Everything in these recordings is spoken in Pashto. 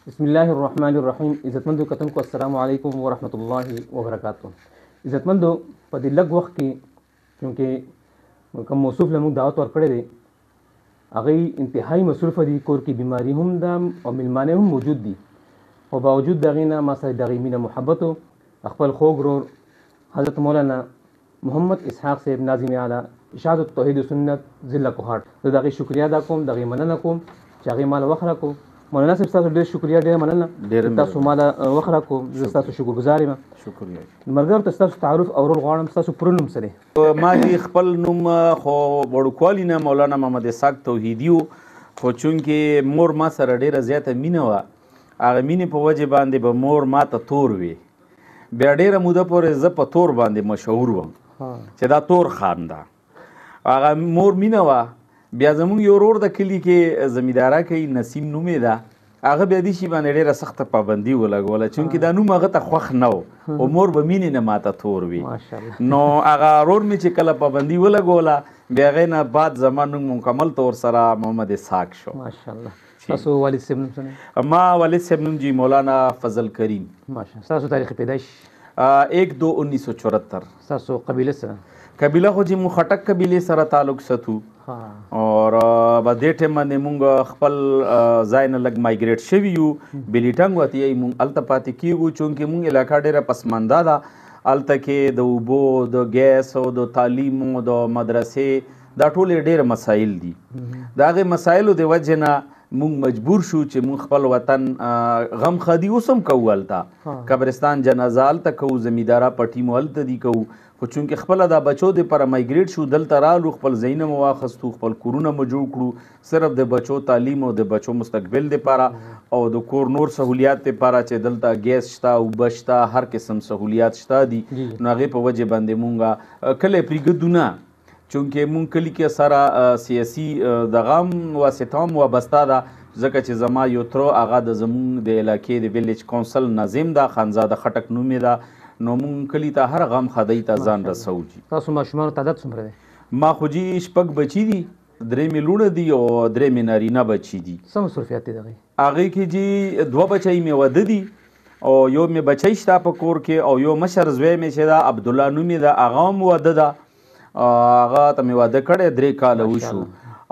بسم الله الرحمن الرحیم. عزتمندو کتونکو السلام علیکم ورحمۃ الله وبرکاتہ. عزتمندو په دې لږ وخت کې چونکې کوم موصوف له موږ دعوت ورکړی دی هغه انتهایی مصروفه دي، کور کې بیماري هم ده او میلمانه هم موجود دي، خو باوجود د هغې نه ما سره د هغې مینه محبت خپل خوږ ورور حضرت مولانا محمد اسحاق صاحب ناظم اعلی اشاعت التوحید و سنت ضلع کوهاټ، زه د هغې شکریه ادا کوم، د هغې مننه کوم چې هغې ماله وخت راکړو. مولانا صاحب ستاسو ډېر شکریه، ډېره مننه تاسو ماله وخت راکړو، زه ستاسو شکرګزار یم. شکریه. ملګرو ته ستاسو تعارف اورول غواړم، ستاسو پوره نوم څه دی؟ ما چې خپل نوم خو وړوکوالي نه مولانا محمد اسحاق توحیدي و، خو چونکې مور ما سره ډېره زیاته مینه وه، هغه مینې په وجې باندې به مور ما ته تور وي. بیا ډېره موده پورې زه په تور باندې مشهور وم چې دا تور خان ده. هغه مور مینه وه. بیا زمونږ یو ورور د کلي کې زمینداره کوي، نسیم نوم یې ده، هغه بیا دې شي باندې ډېره سخته پابندي ولګوله چونکې دا نوم هغه ته خوښ نه و او مور به مینې نه ماته تور وي. نو هغه ورور مې چې کله پابندي ولګوله بیا هغې نه بعد زما نوم مکمل طور سره محمد اسحاق شو. ماشاءالله. تاسو والد صاحب نوم څه دی؟ ما والد صاحب نوم جی مولانا فضل کریم. ماشاءالله. تاسو تاریخ پیدایش؟ 1/2/1974. تاسو قبیله څه؟ قبیله خو چې مونږ خټک قبیلې سره تعلق ساتو اور په دې ټایم باندې مونږ خپل ځای نه لږ مایګریټ شوي یو، بلیټنګ ورته یې مونږ هلته پاتې کېږو چونکې مونږ علاقه ډېره پسمانده ده. هلته کې د اوبو، د ګیس او د تعلیمو، د مدرسې دا ټولې ډېر مسایل دي. د هغې مسایلو د وجې نه مونږ مجبور شو چې مونږ خپل وطن غم خدي اوس هم کوو، هلته قبرستان جنازه هلته کوو، زمینداره پټي مو هلته دي کوو، خو چونکې خپله دا بچو دپاره مایګریټ شو، دلته رالو، خپل ځایونه مو واخیستو، خپل کورونه مو جوړ کړو، صرف د بچو تعلیم او د بچو مستقبل دپاره او د کور نور سهولیات دپاره چې دلته ګیس شته، اوبه شته، هر قسم سهولیات شته دي. نو هغې په وجې باندې مونږ کلی پرېږدو نه، چونکې مونږ کلي کې سره سیاسي دغه هم واسطه هم وابسته ده، ځکه چې زما یو تره هغه د زمونږ د علاقې د ویلیج کونسل ناظم ده، خانزاده خټک نوم یې ده. نو مونږ کلي ته هر غم خدۍ ته ځان رسوو. جي تاسو ماشومانو تعداد څومره دی؟ ما خو جي 6 بچي دي، 3 مې لوڼه دي او 3 مې نارینه بچي دي. څه مصروفیات دي د هغې؟ هغې کې جي 2 بچی مې واده دي او یو مې بچی شته په کور کې او یو مشر زوی مې چې ده عبدالله نوم یې ده، هغه هم واده ده، هغه ته مې واده کړی 3 کاله وشو.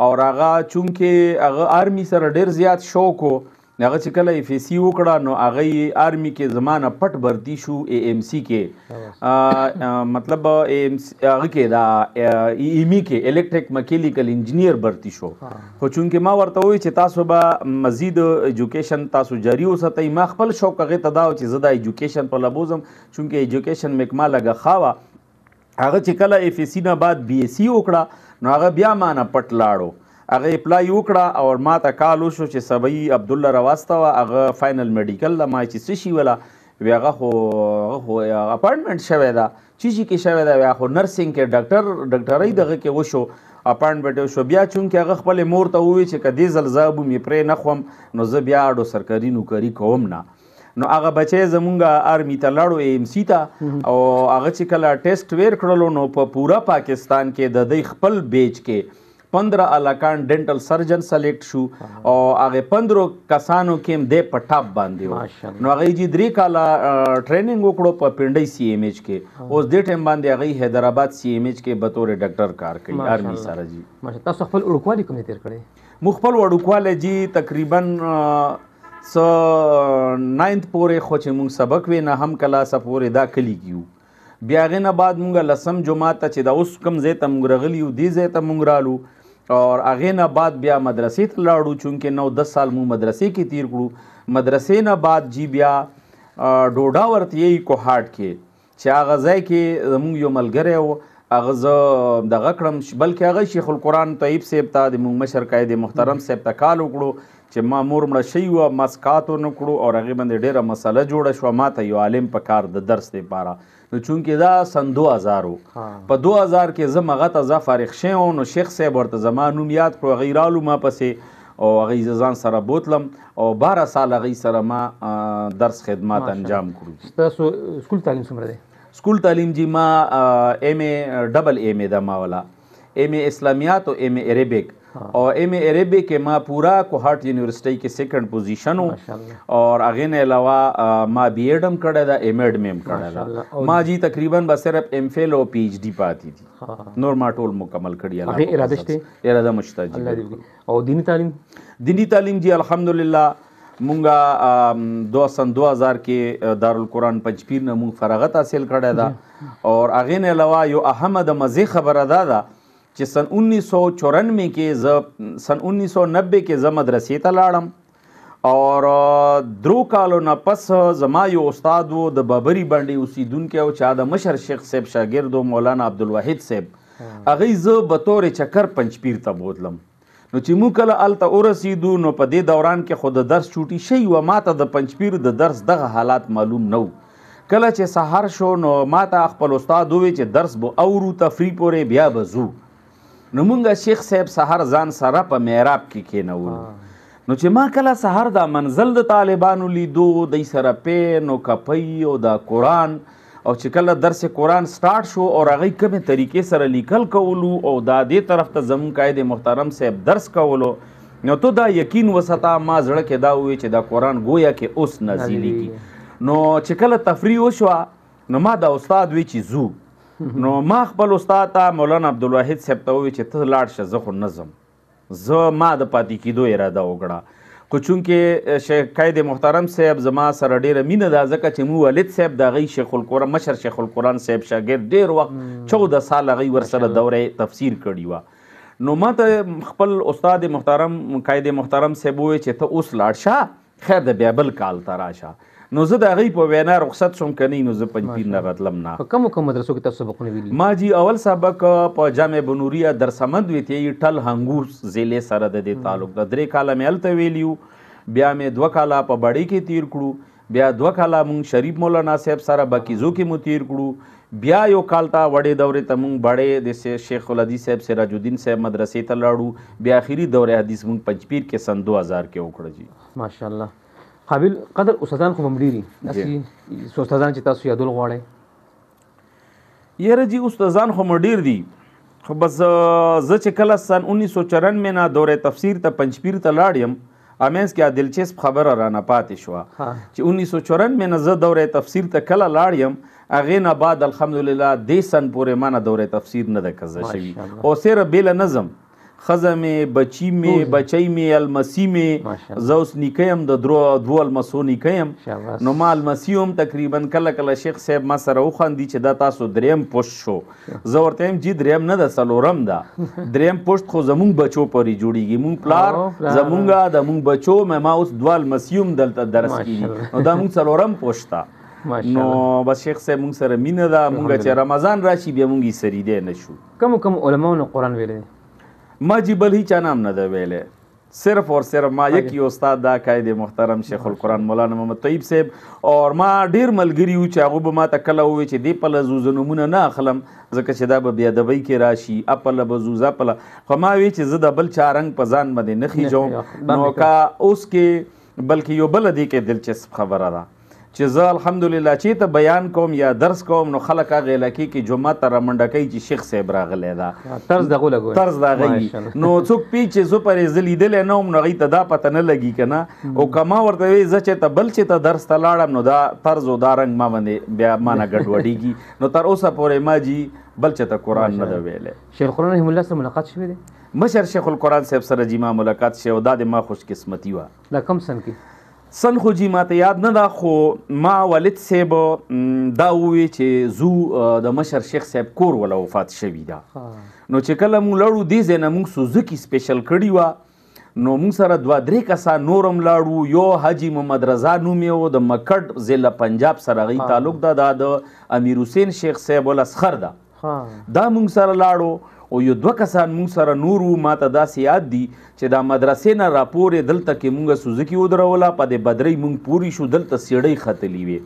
او هغه چونکې هغه آرمي سره ډېر زیات شوق و، هغه چې کله اف سی وکړه نو هغه یې آرمي کې زما نه پټ بردي شو اے ایم سی کې، مطلب هغه کې دا ایمی کې الیکټریک میکینیکل انجینیر بردي شو. خو چونکې ما ورته وویل چې تاسو به مزید ایجوکیشن تاسو جاري وساتئ. ما خپل شوق هغې ته دا و چې زه دا ایجوکیشن په لبوزم، چونکې ایجوکیشن مې ما لږه ښه وه. هغه چې کله اف سی نه بعد بی ایس سی وکړه نو هغه بیا ما نه پټ لاړو، هغه اپلای وکړه او ما ته کال وشو چې سبی عبدالله راواستوه، هغه فاینل میډیکل ده. ما چې څه شي وله وی هغه خو اپاینټمنټ شوی ده، چې شي کې شوی ده، بیا خو نرسنګ کې ډاکټرۍ دغه کې وشو، اپاینټمنټ وشو. بیا چونکې هغه خپلې مور ته ووایي چې که دې ځل زه به مې پرې نه خوم نو زه بیا اډو سرکاري نوکري کوم نه. نو هغه بچی زمونږ آرمي ته لاړو اے ایم سی ته، او هغه چې کله ټیسټ ویر کړلو نو په پوره پاکستان کې د دوی خپل بیچ کې 15 الکان ډینټل سرجن سلیکټ شو او هغه 15 کسانو کې هم د په ټاپ باندې و. نو هغه جی 3 کاله ټریننګ وکړو په پنډۍ سی ایم ایچ کې. اوس دې ټایم باندې هغه حیدرآباد سی ایم ایچ کې به طور ډاکټر کار کوي آرمي سره. جی ماشاءالله. تاسو خپل وړوکوالی کوم تیر کړی؟ مو خپل وړوکوالی جی تقریبا 9th پورې خو چې مونږ سبق وی نه هم کلاسه پورې دا کلی کیو. بیا هغې نه بعد مونږ 10م جماعت ته چې دا اوس کوم ځای ته مونږ راغلي یو دې ځای ته مونږ رالو اور هغې نه بعد بیا مدرسې ته لاړو، چونکې 9-10 سال مونږ مدرسې کې تیر کړو. مدرسې نه بعد جی بیا ډوډا ورته یې کوهاټ کې چې هغه ځای کې زمونږ یو ملګری و، هغه زه دغه کړم، بلکې هغه شیخ القرآن طیب صاحب ته د مونږ مشر قاید محترم صاحب ته کال وکړو چې ما مور مړه شوي وه، ما سکات ونه کړو او هغې باندې ډېره مسله جوړه شوه، ما ته یو عالم په کار د درس دپاره. نو چونکې دا سن 2000 و، په 2000 کې زه هغه ته زه فارغ شوی وم، نو شیخ صاحب ورته زما نوم یاد کړو، هغوی رالو ما پسې او هغوی زه ځان سره بوتلم او 12 سال هغوی سره ما درس خدمات انجام کړو. ستاسو سکول تعلیم څومره دی؟ سکول تعلیم جی ما ایم اے ډبل ایم اے ده ما ولا، ایم اے اسلامیات او ایم اے عربک और M A عربی کې ما پورا کوهارت یونیورسٹی کې سیکنڈ پوزیشن ہو اور هغې نه علاوه ما بی ایډ هم کړی ده ایم ایډ مې هم کړی ده ما جی تقریبا به صرف ایم فل او پی ایچ ډي پاتې دي نور ما ټول مکمل کړي هغې اراده شته اراده مشته جی او دینی تعلیم جی الحمدلله مونږه سن 2000 کې دارالقرآن پنجپیر نه مونږ فراغت حاصل کړی ده اور هغې نه علاوه یو اهمه د مزې خبره دا ده چې سن 1994 کې سن 1990 کې زه مدرسې ته لاړم اور 3 کالو نه پس زما یو استاد و د بابري باندې اوسیدونکی او چې د مشر شیخ صاحب شاګرد مولانا عبدالواحد صاحب هغې زه بطور چکر پنجپیر ته بوتلم نو چې موږ کله هلته ورسېدو نو په دې دوران کې خو د درس چوټي شوي وه ما ته د پنجپیر د درس دغه حالات معلوم نه و کله چې سهار شو نو ما ته خپل استاد ووی چې درس به اورو تفریح پورې بیا به ځو نو مونږ شیخ صاحب سهار ځان سره په محراب کې کېنولو نو چې ما کله سهار دا منزل د طالبانو لیدو دوی سره پین او کپۍ او دا قرآن او چې کله درس قرآن سٹارټ شو او هغې کومې طریقې سره لیکل کولو او دا دې طرف ته زموږ قاید محترم صاحب درس کولو نو تو دا یقین وساته ما زړه کې دا ووی چې دا قرآن گویا کې اوس نازلیږي نو چې کله تفریح وشوه نو ما دا استاد وی چې زو نو ما خپل استاد ته مولانا عبدالواحد صاحب ته ووی چې ته لاړ شه زه خو نه ځم زه ما د پاتې کېدو اراده وکړه خو چونکې قاید محترم صاحب زما سره ډېره مینه ده ځکه چې مو والد صاحب د هغې شیخ القرآن مشر شیخ القرآن صاحب شاګرد ډېر وخت 14 سال هغې ورسره دوره تفسیر کړي وه نو ما ته خپل استاد محترم قاید محترم صاحب وویل چې ته اوس لاړ شه خیر د بیا بل کال ته راشه نو زه د هغې په وینا رخصت شوم که نه نو زه پنجپیر نه راتلم نه په کومو کوم مدرسو کې تاسو سبقونه ویلي ما جی اول سبق په جامع بنوریه درسمند ویتې ټل هنګور ضلع سره د دې تعلق د 3 کاله مې هلته ویلیو بیا مې 2 کاله په بړۍ کې تیر کړو بیا 2 کاله مونږ شریف مولانا صاحب سره بکیزو کې مو تیر کړو بیا یو کال ته وړې دورې ته مونږ بړې د شیخ الحدیث صاحب سراج الدین صاحب مدرسې ته لاړو بیا آخري دورې حدیث مونږ پنجپیر کې سن 2000 کې وکړه جی ماشاءالله قابل قدر استادان خو هم ډېري داسې څو استادان چې تاسو یادول غواړئ یاره جی استادان خو مو ډېر دي خو بس زه چې کله سن 1994 نه دورې تفسیر ته پنجپیر ته لاړ یم امینس کې دلچسپ خبره رانه پاتې شوه چې 1994 نه زه دورې تفسیر ته کله لاړ یم هغې نه بعد الحمدلله دې سن پورې ما نه دورې تفسیر نه ده کزه شوي او صرف بیله نظم خزه مې بچی مې بچی مې المسی مې زه اوس نیکه یم د 2 المسو نیکه یم نو ما المسی هم تقریبا کله کله شیخ صاحب ما سره وخاندي چې دا تاسو 3م پوشت شو زه ورته یم جی 3م نه ده 4م ده 3م پوشت خو زمونږ بچو پورې جوړیږي مونږ پلار زمونږ د مونږ بچو مې ما اوس 2 المسی هم دلته درس کېږي نو دا مونږ 4م پوشت ده نو بس شیخ صاحب مونږ سره مینه ده مونږ چې رمضان راشي بیا مونږ یې سریدی نه شو کوم علماونو قرآن ویلی ما جی بل هیچا نام نه ده ویلی صرف اور صرف ما یکی استاد دا قاید محترم شیخ القرآن مولانا محمد طیب صاحب اور ما ډیر ملګري وو چې هغه به ما ته کله ووایي چې دې پله زو زه نومونه نه اخلم ځکه چې دا به بېادبۍ کې راشي اپله به زو زپله خو ما وی چې زه د بل چا رنګ په ځان باندې نه خیجوم نو که اوس کې بلکې یو بله دې کې دلچسپ خبره ده چې زه الحمدلله چې ته بیان کوم یا درس کوم نو خلک هغې علاقې کې جومات ته رامنډه کوي چې شیخ صاحب راغلی ده طرز د هغه نو څوک پی چې زه پرې زه لیدلی نه وم نو هغوی ته دا پته نه لګي که نه او که ما ورته وایي زه چې ته بل چې ته درس ته لاړم نو دا طرز او دا رنګ ما باندې بیا ما نه ګډوډېږي نو تر اوسه پورې ما جي بل چې ته قرآن نه ده ویلی شیخ القرآن رحم الله سره ملاقات شوی دی مشر شیخ القرآن صاحب سره جی ما ملاقات شوی او دا د ما خوش قسمتي وه دا کم سن کې سن خو جی ماته یاد نه ده خو ما والد صاحب دا ووی چې زو د مشر شیخ صاحب کور ولا وفات شوي ده نو چې کله مونږ لاړو دې ځای نه مونږ سوزکي سپیشل کړي وه نو مونږ سره 2-3 کسان نورم لاړو یو حاجي محمد رضا نوم یې و د مکډ ضلع پنجاب سره هغوی تعلق ده دا د امیر حسین شیخ صاحب الاسخر ده دا مونږ سره لاړو او یو 2 کسان مونږ سره نور وو ما ته داسې یاد دي چې دا مدرسې نه راپورې دلته کې مونږ سوزکي ودروله په دې بدرۍ مونږ پوري شو دلته سیړۍ ختلي وې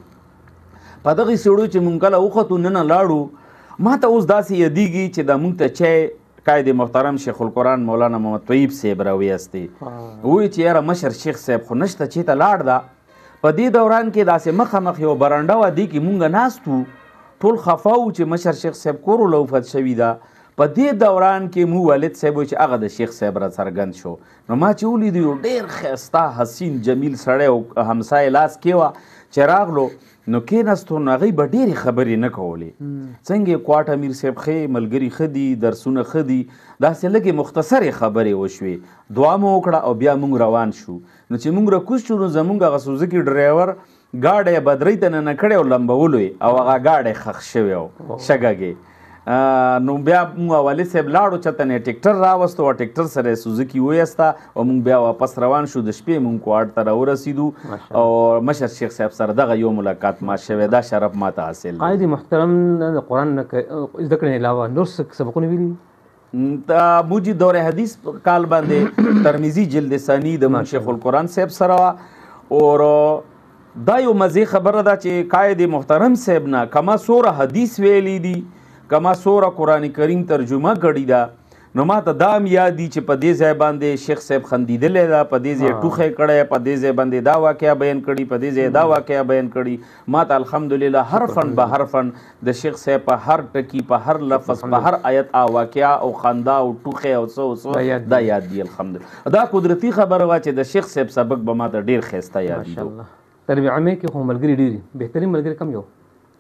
په دغې سیړو چې مونږ کله وختو ننه لاړو ما ته اوس داسې یادېږي چې دا مونږ ته چای قاید محترم شیخ القرآن مولانا محمد طیب صاحب راویستې وایي چې یاره مشر شیخ صاحب خو نشته چې ته لاړ ده په دې دوران کې داسې مخامخ یو برنډه وه دې کې مونږ ناست وو ټول خفه وو چې مشر شیخ صاحب کور وله وفات شوي ده په دې دوران کې مو والد صاحب چې هغه د شیخ صاحب را څرګند شو نو ما چې ولید یو ډېر ښایسته حسین جمیل سړی او همسایه لاس کې وه چې راغلو نو کېناستو نو هغوی به ډېرې خبرې نه کولې څنګه کوټ امیر صاحب ښې ملګري ښه دي درسونه ښه دي داسې لږې مختصرې خبرې وشوې دعا مو وکړه او بیا موږ روان شو نو چې موږ راکوز شو نو زموږ هغه سوزکي ډرایور ګاډی یې بدرۍ ته ننه کړی او لمبولو یې او هغه ګاډی ښخ شوی و شګه نو بیا موږ والد صاحب لاړو چېرته نه ټیکټر راوستو او ټیکټر سره یې سوزکي ویسته او موږ بیا واپس روان شو د شپې موږ کوټ ته راورسېدو او مشر شیخ صاحب سره دغه یو ملاقات ما شوی دا شرف ماته حاصل دی. قائد محترم د قرآن زده کړې علاوه نور څه سبقونه ویلي موجي دور حدیث کال باندې ترمیزی جلد ثانی د شیخ القرآن صاحب سره اور دا یو مزې خبره ده چې قائد محترم صاحب نه کما سوره حدیث ویلی دي کما سوره قرآن کریم ترجمه کړې ده نو ما ته دا هم یاد دي چې په دې ځای باندې شیخ صاحب خندېدلی ده په دې ځای ټوخی کړی په دې ځای باندې دا واقعه بیان کړي په دې ځای دا واقعه بیان کړي ما ته الحمدلله حرفن به حرفن د شیخ صاحب په هر ټکي په هر لفظ په هر آیت واقعه او خندا او ټوخی او څه دا یاد دي الحمدلله دا قدرتي خبره وه چې د شیخ صاحب سبق به ما ته ډېر ښایسته یادېدو. طالب علمۍ کې خو ملګري ډېري بهترین ملګري کم یو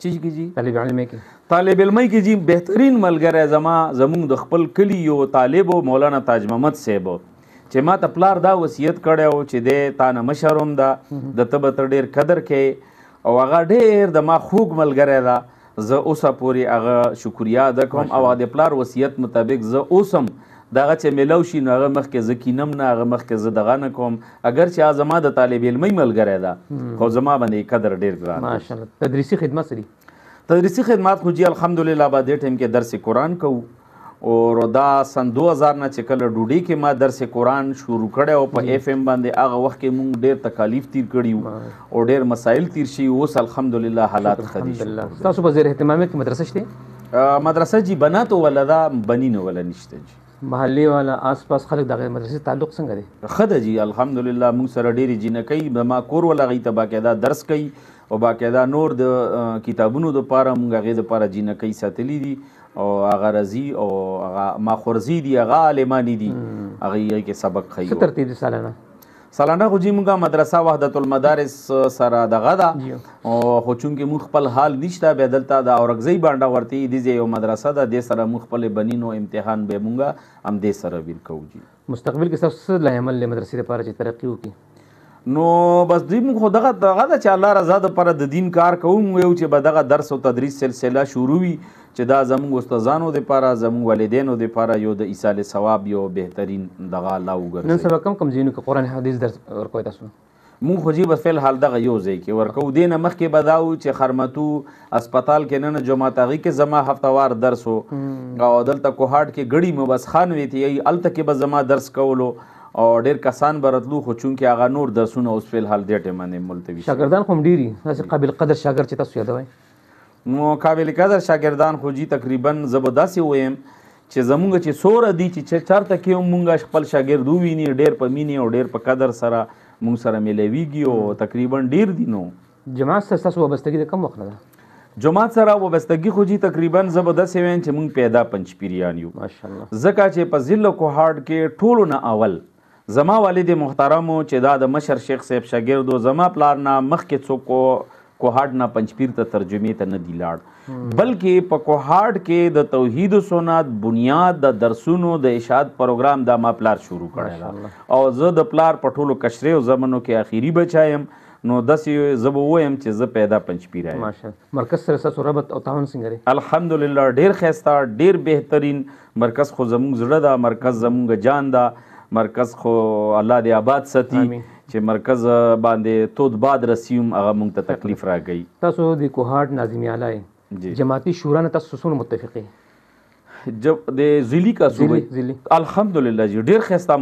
چیز کی جی طالب علمۍ کې طالب علمۍ کې جی بهترین ملګری زمونږ د خپل کلي یو طالب مولانا تاج محمد صاحب چې ما ته پلار دا وصیت کړی و چې دی تا نه مشر هم ده د ته به ته ډېر قدر کوې او هغه ډېر د ما خوږ ملګری ده زه اوسه پورې هغه شکریه ادا کوم او د پلار وصیت مطابق زه اوسم دغه چې میلو شي نو هغه مخکې زه کینم نه هغه مخکې زه دغه نه کوم اگر چې زما د طالب علمۍ ملګری ده خو زما باندې قدر ډېر ګران ماشاءالله. تدریسي خدمت سری تدریسي خدمات خو جی الحمدلله به دې ټایم کې درس قرآن کوو او دا سن 2000 نه چې کله ډوډۍ کې ما درس قرآن شروع کړی او په اف ام باندې هغه وخت کې مونږ ډېر تکالیف تیر کړي وو او ډېر مسایل تیر شي اوس الحمدلله حالات ښه دي. تاسو په زیر اهتمامات کې مدرسه شته؟ مدرسه جی بناتو ولا دا بنینو ولا نشته جی محلي والا آس پاس خلک دغه مدرسې تعلق څنګه دی؟ ښه ده جی الحمدلله موږ سره ډېرې جینکۍ ما کور ولا هغوی ته باقاعده درس کوي او باقاعده نور د کتابونو دپاره موږ هغې دپاره جینکۍ ساتلي دي او هغه راځي او هغه ماخورزي دي هغه عالمانې دي هغوی کې سبق ښیي. څه ترتیب دی سالانه؟ سالانه خو جی موږ مدرسه وحدت المدارس سره دغه ده او خو چونکې موږ خپل حال نشته بیا دلته د اورکزۍ بانډه ورته دې ځای یو مدرسه ده دې سره موږ خپل بنینو امتحان به موږ هم دې سره ویل کوو جی. مستقبل کې ستاسو څه لای عمل دی مدرسې لپاره چې ترقي وکړي؟ نو بس دوی موږ خو دغه ده چې الله رضا دپاره د دین کار کوو موږ یو چې به دغه درس او تدریس سلسله شروع وي چې دا زموږ استادانو دپاره زموږ والدینو دپاره یو د ایصال ثواب یو بهترین دغه الله وګرځوي. نن سبا کم ځایونو کې قرآن حدیث درس ورکوئ تاسو؟ مونږ خو جی بس فی الحال دغه یو ځای کې ورکوو دې نه مخکې به دا و چې خرمتو اسپتال کې نن جمعات هغې کې زما هفتوار درس و او دلته کوهاټ کې ګړي مبس خان وی تی هلته کې به زما درس کولو او ډېر کسان به راتلو خو چونکې هغه نور درسونه اوس فی الحال دې ټایم باندې ملتوي شاګردان خو هم ډېر دي داسې قابل قدر شاګرد چې تاسو یادوئ؟ نو قابل قدر شاګردان خو جی تقریبا زه به داسې ویم چې زمونږ چې څوره دي چې چېرته کې هم مونږ خپل شاګرد وویني ډېر په مینې او ډېر په قدر سره مونږ سره میلاویږي او تقریبا ډېر دي. نو جماعت سره ستاسو وابستګي د کم وخت نه ده؟ جماعت سره وابستګي خو جی تقریبا زه به داسې وایم چې مونږ پیدا پنجپیریان یو ماشاءالله ځکه چې په ضلع کوهاټ کې ټولو نه اول زما والد محترمو چې دا د مشر شیخ صاحب شاګرد و زما پلار نه مخکې څوک کوهاټ نه پنجپیر ته ترجمې ته نه دی لاړ بلکې په کوهاټ کې د توحید و سنت بنیاد د درسونو د اشاعت پروګرام دا ما پلار شروع کړی دا او زه د پلار په ټولو کشرې او زمنو کې آخري بچا یم نو داسې زه به ووایم چې زه پیدا پنجپیر یم. ماشاءالله. مرکز سره ستاسو ربط او تعاون څنګه دی؟ الحمدلله ډېر ښایسته ډېر بهترین مرکز خو زموږ زړه ده مرکز زموږ جان ده مرکز خو الله دې آباد ساتي چې مرکز باندې تود باد رسیوم هغه مونږ ته تکلیف راغی. تاسو د کوهاټ ناظمي اعلی جماعتي شورا نه تاسو څونه متفقې؟ د ضلعي کا صوبې الحمدلله جی ډېر ښایسته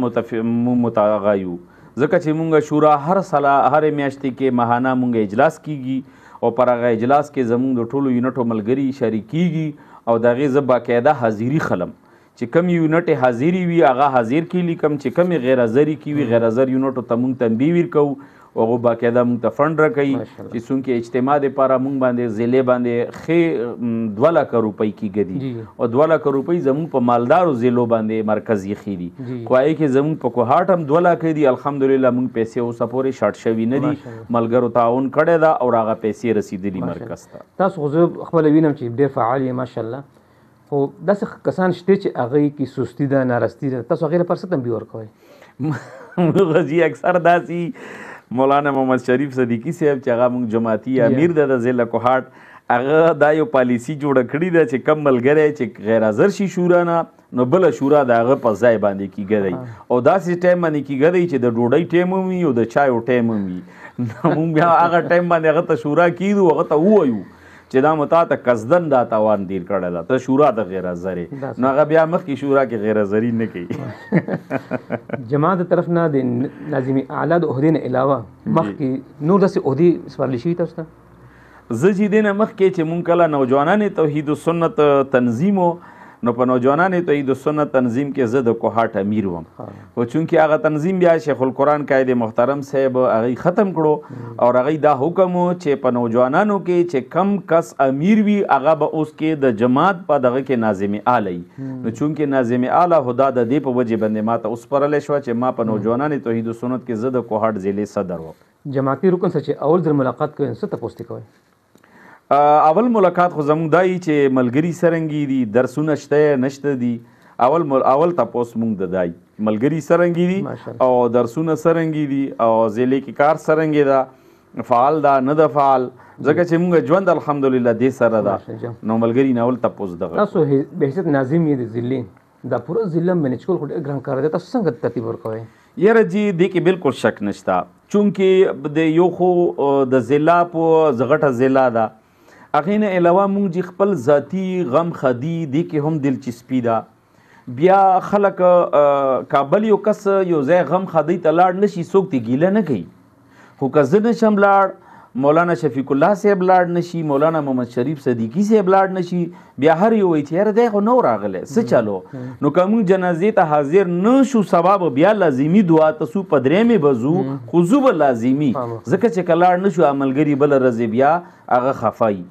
متغا یو ځکه چې مونږ شورا هر هرې میاشتې کې ماهانه مونږ اجلاس کیږي او پر هغه اجلاس کې زمونږ د ټولو یونټو ملګري شریکیږي او د هغې زه باقاعده حاضري خلم چې کم یونټ حاضری وي هغه حاضر کی لیکم چې کم غیر حاضری کی وي غیر حاضر یونټو ته مونږ تنبیه ورکوو هغه باقاعده موږ ته فنډ راکوي چې څونکې اجتماع دپاره موږ باندې ضلع باندې ښې 2 لکه روپۍ کېږي دي او 2 لکه روپۍ زموږ په مالدارو ضلعو باندې مرکز ایښي دي خو هغې کې زموږ په کوهاټ هم 2 لکه دي الحمدلله موږ پیسې اوسه پورې شارټ شوي نه دي ملګرو تعاون کړی ده او هغه پیسې رسېدلي مرکز ته تاسو خو زه خپله وینم چې ډېر فعال یې ماشاءالله خو داسې کسان شته چې هغې کې سستي ده نارستي ده تاسو هغې لپاره څه تنبیه ورکوئ غزي اکثر داسې مولانا محمد شریف صدیقي صاحب چې هغه موږ جماعتي امیر ده د ضلع کوهاټ هغه دا یو پالیسي جوړه کړې ده چې کم ملګری چې غیر حاضر شي شورا نه نو بله شورا د هغه په ځای باندې کېږدی او داسې ټایم باندې کېږدی چې د ډوډۍ ټایم هم وي او د چایو ټایم هم وي موږ بیا هغه ټایم باندې هغه ته شورا کېږدو هغه ته ووایو چې دا مو تا ته قصدن دا تاوان دیر کړی ده ته شورا د غیر حاضرې نو هغه بیا مخکې شورا کې غیر حاضري نه کوي جماعت طرف نه د ناظم اعلی د عهدې نه علاوه مخکې نور داسې عهدې سپارل شوي تاسو ته زه چې دې نه مخکې چې مونږ کله نوجوانان توحید السنت تنظیم نو په نوجوانان توحید السنت تنظیم کې زه د کوهاټ امیر وم خو چونکې هغه تنظیم بیا شیخ القرآن قائد محترم صاحب هغې ختم کړو او هغې دا حکم و چې په نوجوانانو کې چې کم کس امیر وي هغه به اوس کې د جماعت په دغه کې ناظم اعلی نو چونکې ناظم اعلی خدا د دې په وجې باندې ما ته وسپارلی شوه چې ما په نوجوانان توحید السنت کې زه د کوهاټ ضلع صدر وم جماعتي رکن سره چې اول ځل ملاقات کوئ څه تپوس کوئ اول ملاقات خو زموږ دا یي چې ملګري څرنګې دي درسونه شته نشته دي اول تپوس موږ د دا یي ملګري څرنګې دي او درسونه څرنګې دي او ضلع کې کار څرنګې ده فعال ده نه ده فعال ځکه چې موږ ژوند الحمدلله دې سره ده نو ملګري نه اول تپوس دغه تاسو به حیثیت ناظم یې د ضلع دا پوره ضلع مینج کول خو ډېر ګران کار دی تاسو څنګه ترتیب ورکوئ یاره جی دې کې بالکل شک نشته چونکې د یو خو د ضلع په غټه ضلع ده هغې نه علاوه مونږ چې خپل ذاتي غم خدي دې کې هم دلچسپي ده بیا خلک کابل یو کس یو ځای غم خدۍ ته لاړ نشي څوک ترې ګیله نه کوي خو که زه نشم لاړ مولانا شفیق الله صاحب لاړ نشي مولانا محمد شریف صدیقي صاحب لاړ نشي بیا هر یو وایي چې یاره دی خو نه راغلی څه چلو نو که موږ جنازې ته حاضر نه شو سبا به بیا لازمي دعا ته څو په درېیمې به ځو خو ځو به لازمي ځکه چې که لاړ نه شو ملګري بله ورځې بیا هغه خفایي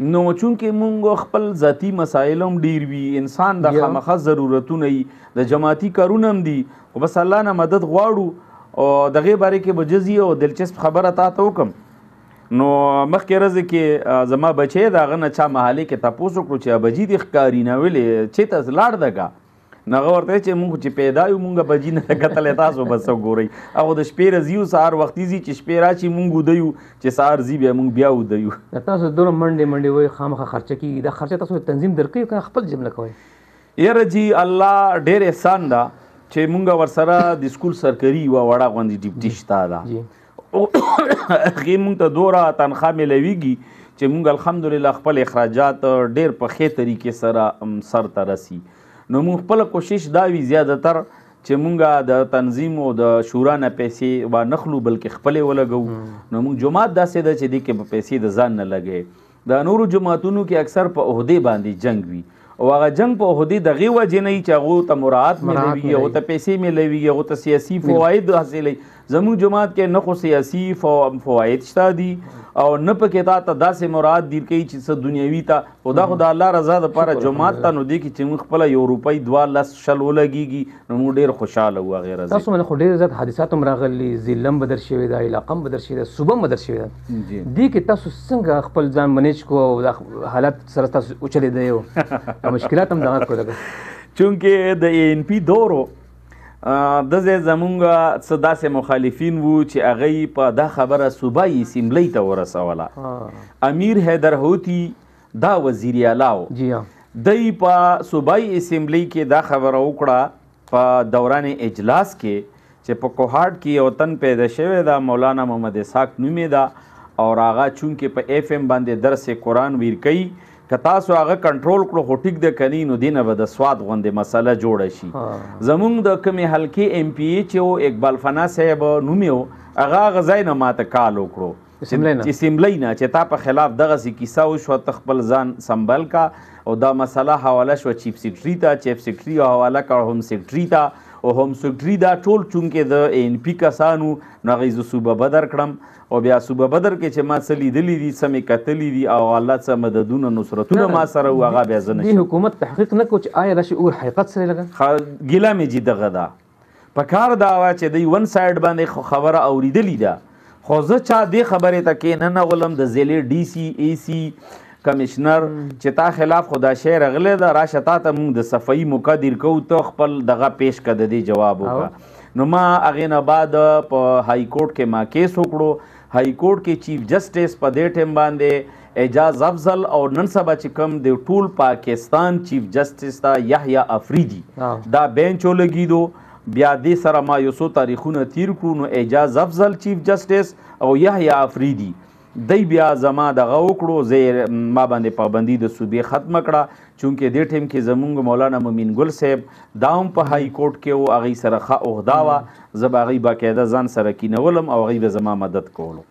نو چونکې مونږ خپل ذاتی مسایل هم ډیر وي انسان د خامخا ضرورتونه وي د جماعتي کارونه هم دي خو بس الله نه مدد غواړو او دغې بارې کې به جزي او دلچسپ خبره تا ته وکړم نو مخکې ورځې کې زما بچی د هغه نه چا محلې کې تپوس وکړو چې ابجي دې ښکاري نه ولې چېرته لاړ دګه نو هغه ورته چې مونږ چې پیدا یو مونږ بجي نه کتلی تاسو به څه ګورئ هغه د شپې راځي او سهار وختي ځي چې شپې راشي مونږ وده یو چې سهار ځي بیا مونږ بیا وده یو تاسو دومره منډې وایي خامخا خرچه کېږي دا خرچه تاسو تنظیم درکوي که خپل جمله کوئ یاره جي الله ډېر احسان ده چې مونږ ورسره د سکول سرکري یوه وړه غوندې ډیپټي شته ده هغې مونږ ته دومره تنخوا میلویږي چې مونږ الحمدلله خپل اخراجات ډېر په ښې طریقې سره سر ته رسي نو مونږ خپله کوشش دا وي زیاتر چې مونږ د تنظیم او د شورا نه پیسې وانخلو بلکې خپلې ولګو نو مونږ جماعت داسې ده چې دې کې به پیسې د ځان نه لګوي د نورو جماعتونو کې اکثر په عهدې باندې جنګ وي او هغه جنگ په عهدې دغې وجې نه وي چې هغو ته مراعات میلوي هغو ته پیسې میلوي هغو ته سیاسي فواید حاصلوي زموږ جماعت کې نه خو سیاسي فواید شته دي او نه پکې تا ته داسې مراد دیر کوي چې څه دنیوي ته خو دا خو د الله رضا دپاره جماعت ته نو دې کې چې موږ خپله یو روپۍ 12 شل ولګېږي نو موږ ډېر خوشحاله وو هغې ورځې تاسو باندې خو ډېر زیات حادثات هم راغلي ضلع هم بدل شوې ده علاقه هم بدل شوې ده صوبه هم بدل شوې ده دې کې تاسو څنګه خپل ځان منیج کو او دا حالات سره تاسو وچلېدی او مشکلات هم دغه کړل چونکې د ANP دورو د ځای زمونږ څه داسې مخالفین وو چې هغوی په دا خبره صوبایي اسمبلۍ ته ورسوله امیر حیدر هوتي دا وزیر اعلی و دی په صوبایي اسمبلۍ کې دا خبره وکړه په دوران اجلاس کې چې په کوهاټ کې یو تن پیدا شوی ده مولانا محمد اسحاق نومې ده او هغه چونکې په FM باندې درس قرآن ویر کوي که تاسو هغه کنټرول کړو خو ټیک ده کنی نو دینه به د سواد غوندې مسله جوړه شي زمونږ د کومې حلقې MPA چې و اقبال فنا صاحب نوم یې و هغه ځای نه ماته کال وکړو اسمبلی نه چې تا په خلاف دغسې کیسه وشوه ته خپل ځان سنبل کا او دا مسله حواله شوه چیف سیکرټري ته چیف سیکرټري حواله کړه هم سیکرټري ته او هم سیکرټري دا ټول چونکې د ANP کسانو نو هغې زه صوبه بدر کړم او بیا صوبه بدر کې چې ما څه لیدلي دي څه مې کتلي دي او الله څه مددونه نصرتونه ما سره و هغه بیا زه نه دې حکومت تحقیق نه کړو چې آیا دا شعور حقیقت سره لګا ګیله مې جي دغه ده په کار دا وه چې دوی ون سایډ باندې خبره اورېدلې ده خو زه چا دې خبرې ته کې نه غولم د ضلع DC AC کمشنر چې تا خلاف خدا شی رغلی ده راشه تا ته مونږ د صفایي مقدر کوو ته خپل دغه پیش که د دې جواب وکړه نو ما هغې نه بعد په های کورټ کې ما کیس وکړو های کورټ کې چیف جسټس په دې ټیم باندې اعجاز افضل او نن سبا چې کوم د ټول پاکستان چیف جسټس ته یحیی افریدي دا بینچ ولګېدو بیا دې سره ما یو څو تاریخونه تیر کړو نو اعجاز افضل چیف جسټس او یحیی افریدي دی بیا زما دغه وکړو زه ما باندې پابندي د صوبې ختمه کړه چونکې دې ټیم کې زمونږ مولانا مومین ګل صاحب دا هم په های کورټ کې و هغې سره ښه عهده وه زه به هغې باقاعده ځان سره کینولم او هغې به زما مدد کولو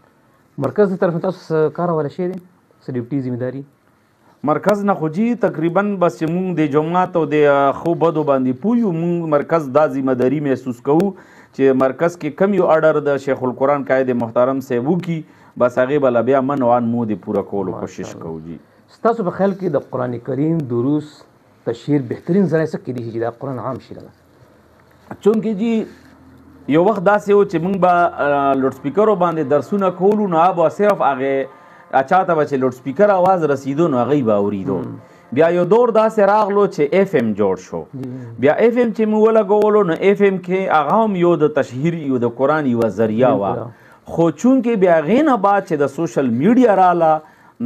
مرکز د طرف نه تاسو کار حواله شوی دی څه ډیوټي ذمهداري مرکز نه خو جي تقریبا بس چې مونږ د جماعت او د ښو بدو باندې پوه یو مونږ مرکز دا ذمهداري محسوس کوو چې مرکز کې کم یو اډر د شیخ القرآن قائد محترم صاحب وکړي بس هغې به لا بیا منوان مو د پوره کولو کوشش کوو جي ستاسو په خیال کې د قرآن کریم دروس تشهیر بهترین ځای څه کیدای شي چې دا قرآن عام شي چونکې جي یو وخت داسې و چې مونږ به لوډ سپیکرو باندې درسونه کولو نو به صرف هغې چاته به چې لوډ سپیکر اواز رسیدو نو هغې به اورېدو بیا یو دور داسې راغلو چې FM جوړ شو بیا FM چې مو ولګولو نو FM کې هغه هم یو د تشهیر یو د قرآن یوه ذریعه وه خو چونکې بیا هغې نه بعد چې د سوشل میډیا راله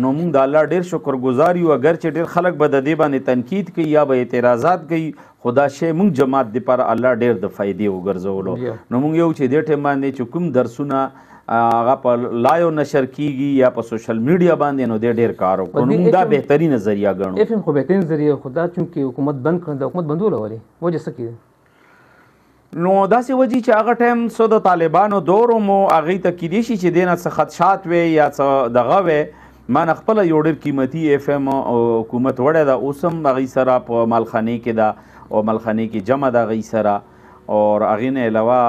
نو مونږ د الله ډېر شکرګزار یو اگر چې ډېر خلک به د دې باندې تنقید کوي یا به اعتراضات کوي خو دا شی مونږ جماعت دپاره الله ډېر د فایدې وګرځولو نو مونږ یو چې دې ټیم باندې چې کوم درسونه هغه په لایو نشر کیږي یا په سوشل میډیا باندې نو دې ډېر کار وکړو نو مونږ دا بهترینه ذریعه ګڼو FM خو بهترین ذریعه خو دا چونکې حکومت بند کړه د حکومت بندولو ولې وجه څه کېده نو داسې وجې چې هغه ټایم څه د طالبانو دور مو هغې ته کیدای شي چې دې نه څه خدشات وی یا څه دغه وی ما نه خپله یو ډېر قیمتي FM حکومت وړی ده اوس هم هغې سره په مالخانې کې ده او مالخانې کې جمع ده هغې سره اور هغې نه علاوه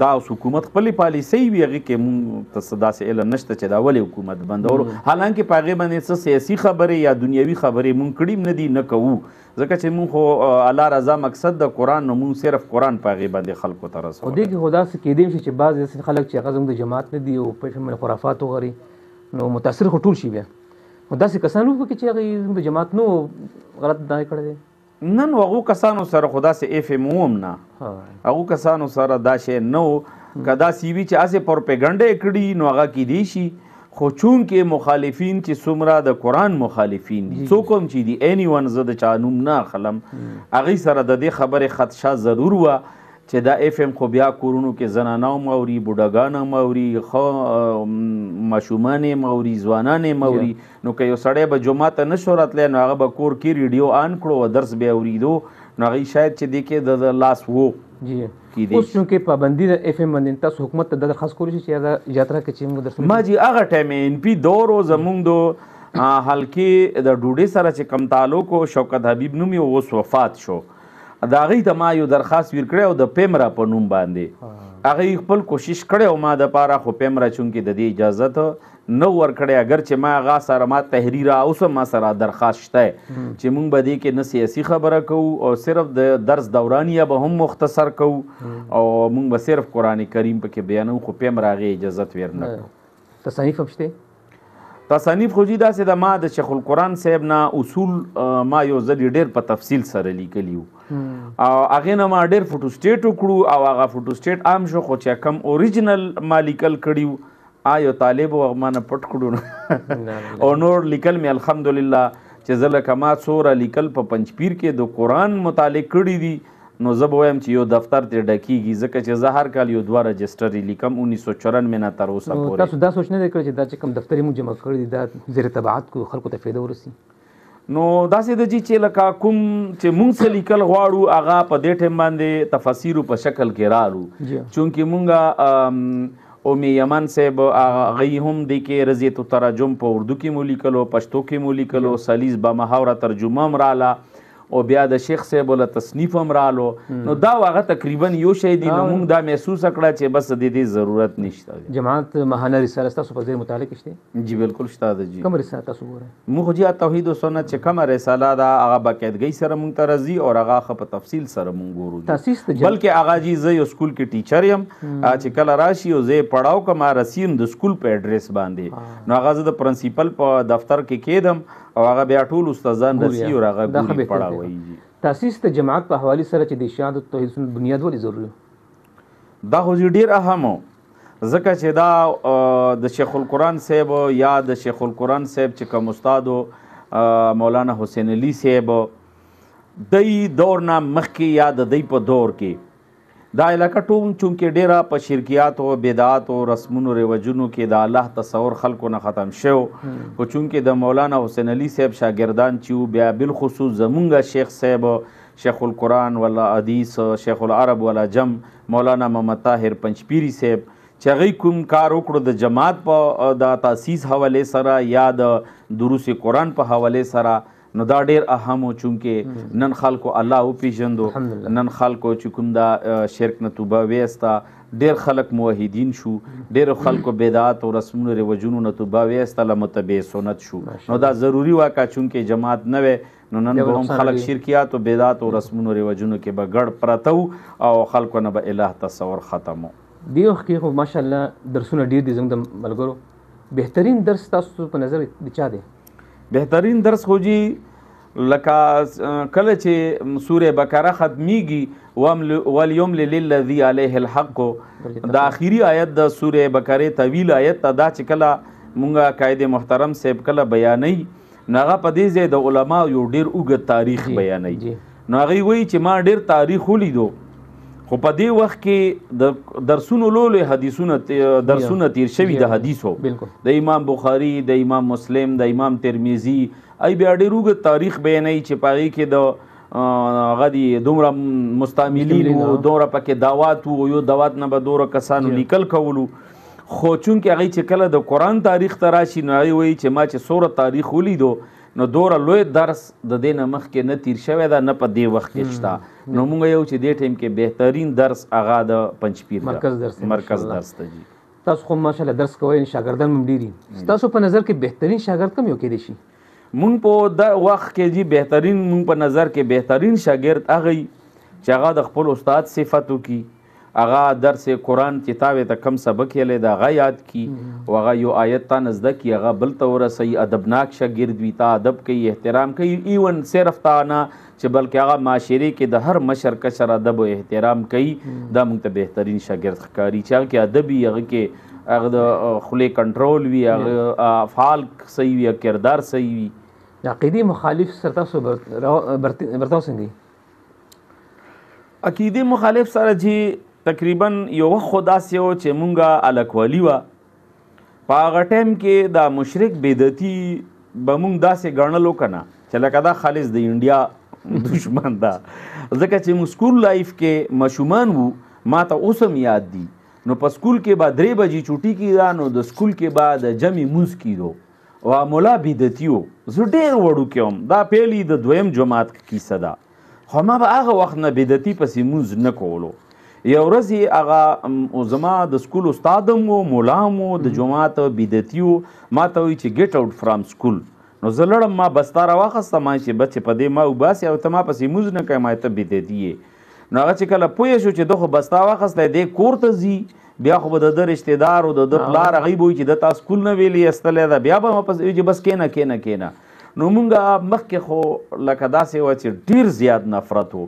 دا اوس حکومت خپلې پالیسۍ وي هغې کې مونږ ته څه داسې علم نشته چې دا ولې حکومت بندولو حالانکې په هغې باندې څه سیاسي خبرې یا دنیوي خبرې مونږ کړي هم نه دي نه کوو ځکه چې مونږ خو الله رضا مقصد د قرآن نو مونږ صرف قرآن په هغې باندې خلکو ته رسوو خو دې کې خو داسې کیدای شي چې بعض داسې خلک چې هغه زموږ د جماعت نه دي او په من خرافات وغوري نو متاثر خو ټول شي بیا نو داسې کسان وکړي چې هغې زموږ د جماعت نو غلط ادعا کړی دی نه نو هغو کسانو سره خو داسې FM هم نه هغو کسانو سره دا شی نه و که داسې وي چې هسې پروپیګنډه یې کړي نو هغه کیدای شي خو چونکې مخالفین چې څومره د قرآن مخالفین دي څوک هم چې دي اینی ون زه د چا نوم نه اخلم هغوی سره د دې خبرې خدشه ضرور وه چې دا FM خو بیا کورونو کې زنانه هم اوري بوډاګان هم اوري ښه ماشومان هم اوري ځوانان هم اوري نو که یو سړی به جومات ته نه شو راتلی نو هغه به کور کې ریډیو آن کړو او درس به یې اورېدو نو هغوی شاید چې دې کې د لاس وو اوس چونکې پابندي د FM باندې تاسو حکومت ته درخواست کولی شئ چې هغه اجازت راکړي چې موږ درسونه ما جي هغه ټایم NP دور و زمونږ د حلقې د ډوډۍ سره چې کم تعلق و شوکت حبیب نوم یې اوس وفات شو د هغې ته ما یو درخواست ویر کړی او د پیمرا په نوم باندې هغې خپل کوشش کړی او ما دپاره خو پیمرا چونکې د دې اجازت نه ورکړی اگر چې ما هغه سره ما تحریر اوس هم ما سره درخواست شته چې مونږ به دې کې نه سیاسي خبره کوو او صرف د درس دورانیه به هم مختصر کوو او مونږ به صرف قرآن کریم پکې بیانو خو پیمرا هغې اجازت ویر نه کوو تصانیف هم شته تصانیف خو جي داسې د ما د شیخ القرآن صاحب نه اصول ما یو ځل ډېر په تفصیل سره لیکلي وو او هغې نه ما ډېر فوټو سټیټ وکړو او هغه فوټو سټیټ عام شو خو چې کم اوریجنل ما لیکل کړي وو یو طالب و ما نه پټ کړو او نور لیکل مې الحمدلله چې زه لکه ما څوره لیکل په پنجپیر کې د قرآن متعلق کړي دي نو زه به وایم چې یو دفتر ترې ډکېږي ځکه چې زه هر کال یو 2 رجسټر یې لیکم 1994 نه تر اوسه پورې تاسو دا سوچ نه دی کړی چې دا چې کوم دفتر یې موږ جمع کړي دي دا زیر تبعات کو خلکو ته فایده ورسي نو داسې د جي چې لکه کوم چې مونږ څه لیکل غواړو هغه په دې ټایم باندې تفاسیرو په شکل کې رالو چونکې مونږ اومي یمن صاحب هغوی هم دی کې رضیت الترجم په اردو کې مو لیکلو پښتو کې مو لیکلو سلیز با محاوره ترجمه هم راله او بیا د شیخ صاحب له تصنیف هم رالو نو دا هغه تقریبا یو شی دی نو موږ دا محسوس کړه چې بس د دې ضرورت نشته. جماعت ماهانه رساله تاسو په ځای متعلق شته؟ جی بالکل شته ده جی. کوم رساله تاسو ګورئ؟ موږ جی توحید او سنت چې کومه رساله ده هغه باقاعدګۍ سره موږ ته راځي او هغه په تفصیل سره موږ ګورو. تاسیس بلکې هغه جی زه یو سکول کې ټیچر یم چې کله راشي او زه پړاو کوم رسیم د سکول په اډریس باندې نو هغه زه د پرنسپل په دفتر کې کېدم او هغه بیا ټول استادان رسی او هغه ګوري پړاوي. تاسیس د جماعت په حواله سره چې د اشاعت توحید سنت بنیاد ولې ضروري دا خو ډیر اهم ځکه چې دا د شیخ القرآن صاحب یا د شیخ القرآن صاحب چې کوم استاد مولانا حسین علي صاحب دای دور نه مخکې یا د دای په دور کې دا علاقه ټول چونکې ډیره په شرکیات او بدعات او رسمونو رواجونو کې د الله تصور خلکو نه ختم شو او چونکې د مولانا حسین علي صاحب شاګردان چې بیا بالخصوص زمونږ شیخ صاحب شیخ القرآن ولا حدیث شیخ العرب ولا جم مولانا محمد طاهر پنځپيري صاحب چې هغوی کوم کار وکړو د جماعت په د تاسیس حوالې سره یا د دروس قرآن په حوالې سره نو دا ډیر اهم و چونکې نن خلکو الله وپیژندو نن خلکو چې کوم دا شرک نه توبه ویستا ډیر خلک موحدین شو ډیر خلکو بدعات او رسمونو رواجونو نه توبه ویستا لمتبع سنت شو نو دا ضروری واکه چونکې جماعت نه وي نو نن به هم خلک شرکیات او بدعات او رسمونو رواجونو کې به ګډ پرته او خلکو نه به الہ تصور ختمو. دی وخت کې خو ماشاءالله درسونه ډیر دي زموږ د ملګرو بهترین درس تاسو په نظر د چا دی؟ بهترین درس خو جی لکه کله چې سوره بقره ختمیږي والیوم للذی علیه الحق د اخیری آیت د سوره بقره طویل آیت دا چې کله مونږه قائد محترم صاحب کله بیانې نو هغه په دې ځای د علما یو ډیر اوږد تاریخ بیانې نو هغه وایي چې ما ډیر تاریخ ولیدو خو په دې وخت کې د درسونو لولې حدیثونه درسونه تیر شوي د حدیثو د امام بخاری د امام مسلم د امام ترمذی ای بیا ډېر اوږد تاریخ بیانوي چې په هغې کې د هغه دي دومره مستعملین وو دومره پکې دعوات وو یو دعوت نه به دومره کسانو لیکل کولو خو چونکې هغوی چې کله د قرآن تاریخ ته راشي نو هغوی وایي چې ما چې څومره تاریخ ولیدو نو دومره لوی درس د دې نه مخکې نه تیر شوی ده نه په دې وخت کې شته نو موږ یو چې دې ټایم کې بهترین درس هغه د پنځپیر مرکز درس ته جي. تاسو خو ماشاءالله درس کوئ شاګردان هم ډېر دي تاسو په نظر کې بهترین شاګرد کوم یو کېدی شي؟ مونږ په د وخت کې جی بهترین مونږ په نظر کې بهترین شاګرد هغه چې هغه د خپل استاد صفاتو کی هغه درس قرآن کتاب ته کم سبق یې د هغه یاد کی او هغه یو آیت ته نزده کی هغه بل ته ورسوي ادبناک شاګرد وي تا ادب کوي احترام کوي ایون صرف تا نه چې بلکې هغه معاشرې کې د هر مشر کشر ادب او احترام کوي دا مونږ ته بهترین شاګرد ښکاري چې هغه کې ادب وي هغه کې هغه د خولې کنټرول وي هغه افعال صحیح وي کردار صحیح وي. عقیدې مخالف سره تاسو برتاو څنګه؟ عقیدې مخالف سره چې تقریبا یو وخت خو داسې و چې مونږه الکوالي وه په هغه ټایم کې دا مشرک بدعتي به مونږ داسې ګڼلو که نه چې لکه دا خالص د انډیا دشمن ده ځکه چې مونږ سکول لایف کې ماشومان وو ما ته اوس هم یاد دي نو په سکول کې به 3 بجې چوټي کېده نو د سکول کې به د جمع مونځ کېدو او مولا بدعتي و زه ډېر وړوکی وم دا پیلي د 2م جماعت کیسه ده خو ما به هغه وخت نه بدعتي پسې مونځ نه کولو یو ورځ هغه زما د سکول استاد هم و مولا هم و د جماعت بدعتي و ما ته وایي چې ګیټ آوټ فرام سکول نو زه لړم ما بستا راواخسته ما چې بچې په دې ما وباسي او ته ما پسې مونځ نه کوې ما ته بدعتي یې نو هغه چې کله پوه شو چې ده خو بستا واخستی دی کور ته ځي بیا خو به د ده رشتهدار او د ده پلار هغوی به وایي چې ده تا سکول نه ویلي ایستلی ده بیا به ما پسې وایي چې بس کېنه نو مونږ مخکې خو لکه داسې وه چې ډېر زیات نفرت و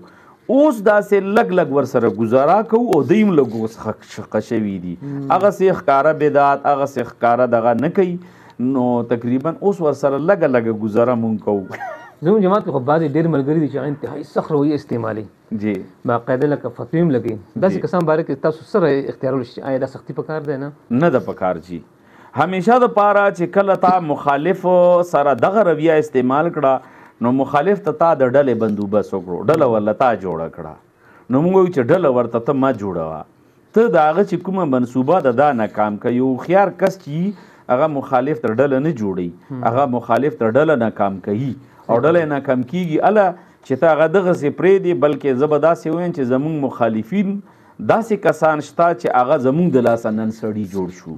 اوس داسې لږ ورسره ګزاره کوو او دوی هم لږ اوس ښه شوي دي هغسې ښکاره بدعت هغسې ښکاره دغه نه کوي نو تقریبا اوس ورسره لږه ګزاره مونږ کوو. زموږ جماعت کې خو بعضې ډېر ملګري دي چې هغه انتهایي سخت رویې استعمالوي جی باقاعده لکه فتوې هم لګوي داسې کسان باره کې تاسو سره اختیارول شي آیا دا سختي پکار دی نه ده پکار جی همیشه دپاره چې کله تا مخالف سره دغه رویه استعمال کړه نو مخالف ته تا د ډلې بندوبست وکړو ډله ورله تا جوړه کړه نو موږ وایو چې ډله ورته ته ما جوړوه ته د هغه چې کومه منصوبه ده دا ناکام کوي یو هوښیار کس چې هغه مخالف تر ډله نه جوړوي هغه مخالف تر ډله ناکام کوي او ډله یې ناکام کېږي اله چې ته هغه دغسې پرېږدې، بلکې زه به داسې ووایم چې زمونږ مخالفین داسې کسان شته چې هغه زمونږ د لاسه نن سړي جوړ شو،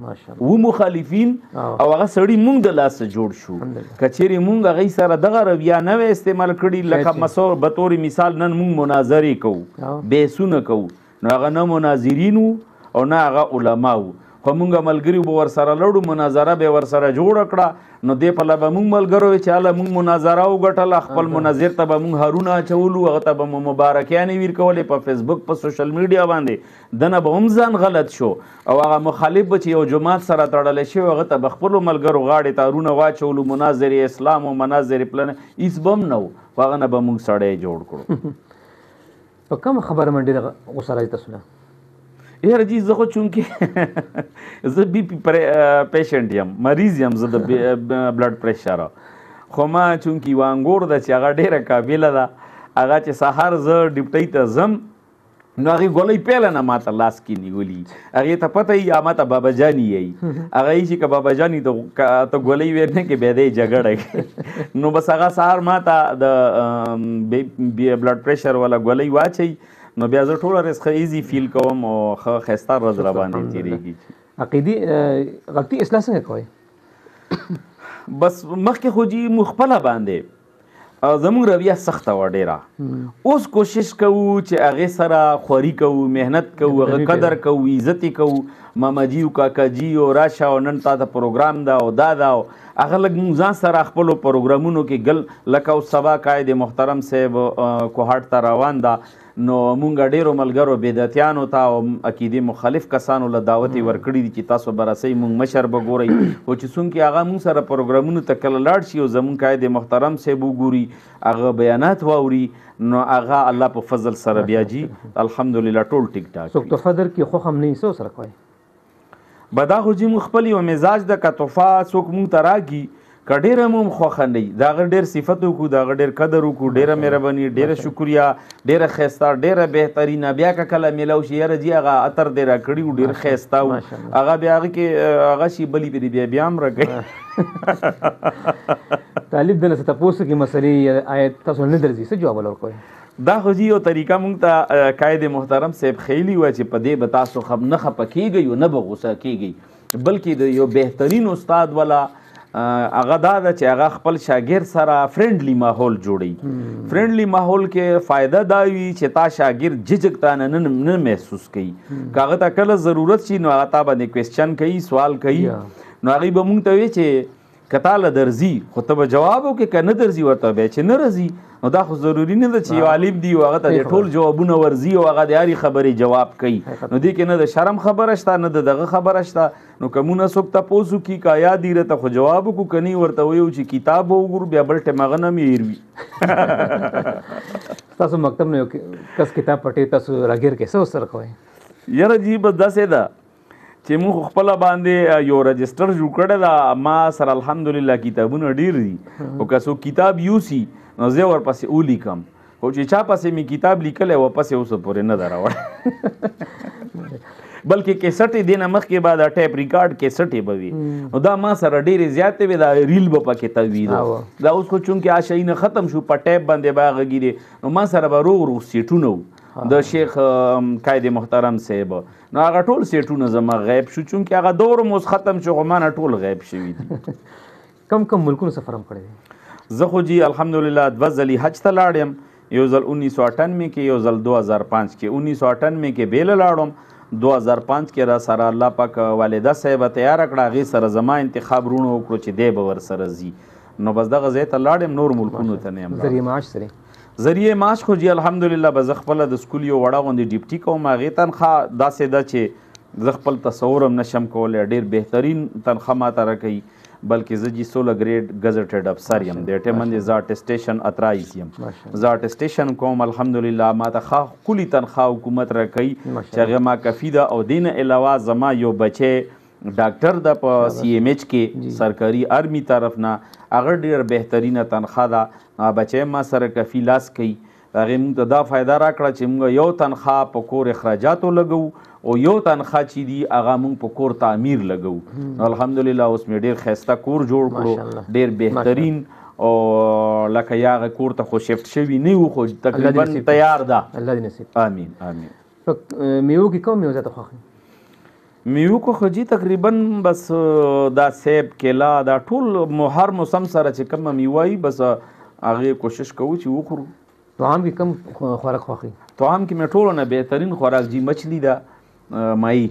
و مخالفین او هغه سړي مونږ د لاسه جوړ شو. که چیرې مونږ هغوی سره دغه رویه نه وی استعمال کړي، لکه به طور مثال نن مونږ مناظرې کوو، بحثونه کوو، نو هغه نه مناظرین وو او نه هغه علما وو، خو مونږ ملګري به ورسره لړو، مناظره به یې ورسره جوړه کړه. نو دې پله به مونږ ملګرو وی چې هله مونږ مناظره وګټله، خپل مناظر ته به مونږ هارونه اچولو، هغه ته به مو مبارکیانې ویر کولې په فیسبوک په سوشل میډیا باندې، دنه به هم ځان غلط شو او هغه مخالف به چې یو جماعت سره تړلی شوی هغه ته به خپلو ملګرو غاړې ته هارونه واچولو، مناظر اسلام او مناظر پلن هېڅ به هم نه و، خو هغه نه به مونږ سړی جوړ کړو. په کومه خبره باندې ډېره غوسه راځي تاسو ته؟ یاره جی زه خو چونکې زه بي پي پیشنټ یم، مریض یم زه د بلډ پریشره، خو ما چونکې یوه انګور ده چې هغه ډېره قابله ده، هغه چې سهار زه ډیپټۍ ته ځم نو هغې ګولۍ پیله نه ماته لاس کې نیولي، هغې ته پته یي یا ماته بابا جاني یي، هغه یي چې که بابا جاني ته ګولۍ ویر نه کې بیا دی جګړه نو بس هغه سهار ماته د بلډ پریشر والا ګولۍ واچوي، نو بیا زه ټوله ورځ ښه ایزي فیل کوم او ښه ښایسته ورځ را باندې تېرېږي. عقیدي غلطي اصلاح څنګه کوئ؟ بس مخکې خو جي موږ خپله باندې زموږ رویه سخته وه ډېره، اوس کوشش کوو چې هغې سره خواري کوو، محنت کوو، هغه قدر کوو، عزت یې کوو، ماماجي او کاکاجي او راشه او نن تا ته پروګرام ده او دا ده او هغه لږ موږ ځان سره خپلو پروګرامونو کې ګل لکه اوس سبا قاید محترم صاحب کوهاټ ته روان ده، نو مونږ ډېرو ملګرو بدعتیانو ته او عقیدې مخالف کسانو له دعوت یې ورکړي دي چې تاسو به راسئ مونږ مشر به ګورئ، خو چې څومره هغه مونږ سره پروګرامونو ته کله لاړ شي او زمونږ قاید محترم صاحب وګوري، هغه بیانات واوري، نو هغه الله په فضل سره بیا جي الحمدلله ټول ټیک ټاک. څوک تحفه درکړي خوښ هم نه وي څه سره کوئ؟ به دا خو جي مونږ خپل یو مزاج ده، که تحفه څوک مونږ ته راکړي که ډېره مو هم خوښه نه وي، د هغه ډېر صفت وکړو، د هغه ډېر قدر وکړو، ډېره مهرباني، ډېره شکریه، ډېره ښایسته، ډېره بهترینه. بیا که کله میلاو شي یاره جي هغه عطر دې راکړي و ډېر ښایسته و، هغه بیا هغې کې هغه شي بلې پرې بیا هم راکوي. طالب دله څه تپوس کوي مسلې آیا تاسو نه درځي څه جواب ورکوئ؟ دا خو جي یو طریقه مونږ ته قاید محترم صاحب ښیلي وه چې په دې به تاسو نه خفه کېږئ او نه به غوسه کېږئ، بلکې د یو بهترین استاد والا هغه دا ده چې هغه خپل شاګرد سره فرینډلی ماحول جوړوي. فرینډلی ماحول کې فایده دا وي چې تا شاګرد ججک تا نه محسوس کوي، که هغه ته کله ضرورت شي نو هغه تا باندې کوېسچن کوي، سوال کوي، نو هغوی به مونږ ته وایي چې که تاله درځي خو ته به جواب وکړې، که نه درځي ورته بیا چې نه راځي، نو دا خو ضروري نه ده چې یو عالم دی او هغه ته ټول جوابونه ورځي او هغه د هرې خبرې جواب کوي، نو دې کې نه د شرم خبره شته نه د دغه خبره شته. نو که مونږ څوک تپوس وکړي که یاد یې راته خو جواب وکړو، که نه ورته ویو چې کتاب به وګورو بیا بل ټایم هغه نه مې هېر وي. تاسو مکتب نه یو کس کتاب پټې تاسو راګیر کې څه ورسره کوئ؟ یاره جي بس داسې ده چې موږ خپله باندې یو رجسټر جوړ کړی ده، ما سره الحمدلله کتابونه ډېر دي، او که څوک کتاب یوسي نو زه ورپسې ولیکم، خو چې چا پسې مې کتاب لیکلی ورپسې اوسه پورې نه ده راوړی، بلکې کیسټ یې دې نه مخکې به دا ټیپ ریکارډ کیسټ یې به وي، نو دا ما سره ډېرې زیاتې وې، دا ریل به پکې توي دا اوس خو چونکې هغه شی نه ختم شو، په ټیپ باندې به هغه ږیرې، نو ما سره به روغ روغ سیټونه وو د شیخ قاید محترم صاحب، نو هغه ټول سیټونه زما غیب شو، چونکې هغه دور مو اوس ختم شو، خو ما نه ټول غیب شوي دي. کم کم ملکونو سفر هم کړی دی؟ زه خو جي الحمدلله 2 ځلې حج ته لاړ یم، یو ځل 1998 کې، یو ځل 2005 کې. 1998 کې بیله لاړم، 2005 کې را سره الله پاک والده صاحبه تیاره کړه، هغې سره زما انتخاب رونو وکړو چې دی به ورسره ځي، نو بس دغه ځای ته لاړ یم، نور ملکونو ته نه یم. ذریعه معاش سره ذریعه معاش خو جي الحمدلله به زه خپله د سکول یو وړه غوندې ډیپټي کوم، هغې تنخواه داسې ده چې زه خپل تصور هم نشم کولی، ډېر بهترین تنخواه ماته راکوي، بلکې زه جي 16 ګریډ ګزټډ افسر یم، د ټیم باندې زه اټسټیشن اترایز یم، زه اټسټیشن کوم الحمدلله، ماته ښه ښکلي تنخواه حکومت راکوي چې هغه ما کفي ده، او دې نه علاوه زما یو بچی ډاکټر ده په CMH کې سرکاري آرمي طرف نه، هغه ډېر بهترینه تنخواه ده، بچی ما سره کفي لاس کوي، هغې موږ ته دا فایده راکړه چې موږ یو تنخواه په کور اخراجاتو لګوو او یو تنخواه چې دي هغه موږ په کور تعمیر لګوو، نو الحمدلله اوس مې ډېر ښایسته کور جوړ کړو، ډېر بهترین، او لکه یا هغه کور ته خو شفت شوي نه وو خو تقریبا تیار ده. الله دې نصیب. آمین آمین. میوو کې کوم میوه زیاته خوښوي؟ میوو کو خو جي تقریبا بس دا سیب کیلا دا ټول هر موسم سره چې کومه میوه وي بس هغې کوشش کوو چې وخورو. طعام کې کوم خوراک خوښوي؟ طعام کې مې ټولو نه بهترین خوراک جي مچھلي ده ماهي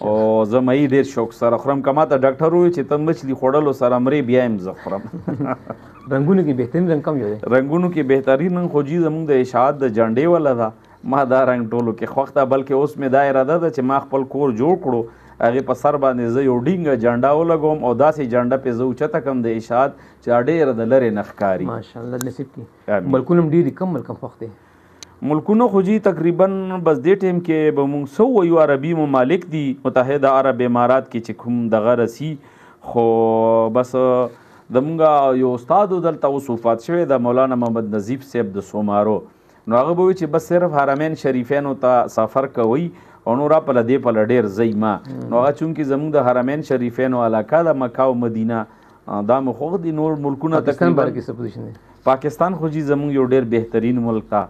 او زه ماهي ډېر شوق سره خورم. که ماته ډاکټر ووایي چې ته مچھلي خوړلو سره مرې بیا هم زه خورم. رنګونو کې بهترین رنګ کوم یو دی؟ رنګونو کې بهترین رنګ خو جي زموږ د اشاعت د جنډې والا ده. ما دا رنګ ټولو کې خوښ ده بلکې اوس مې دا اراده ده چې ما خپل کور جوړ کړو هغې په سر باندې زه یو ډینګه جنډه ولګوم او داسې جنډه پې زه اوچته کړم د اشاعت چې ډېره د لرې نه ښکاري. ماشاءالله نصیب کړي. ملکونه هم ډېر دي، کوم ملک هم خوښ دی؟ ملکونه خو جي تقریبا بس دې ټیم کې به مونږ څه ووایو عربي ممالک دي متحده عرب امارات کې چې کوم دغه رسي خو بس زمونږ یو استاد دلته اوس وفات شوی د مولانا محمد نظیف صاحب د سومارو نو هغه به وایي چې بس صرف حرمین شریفینو ته سفر کوئ او نور په لدې په ډېر ځئ ما نو هغه چونکې زمونږ د حرمین شریفینو علاقه د مکه او مدینه دا مې خوښ دي. نور ملکونه تقریبا پاکستان خو جي زمونږ یو ډېر بهترین ملک ده.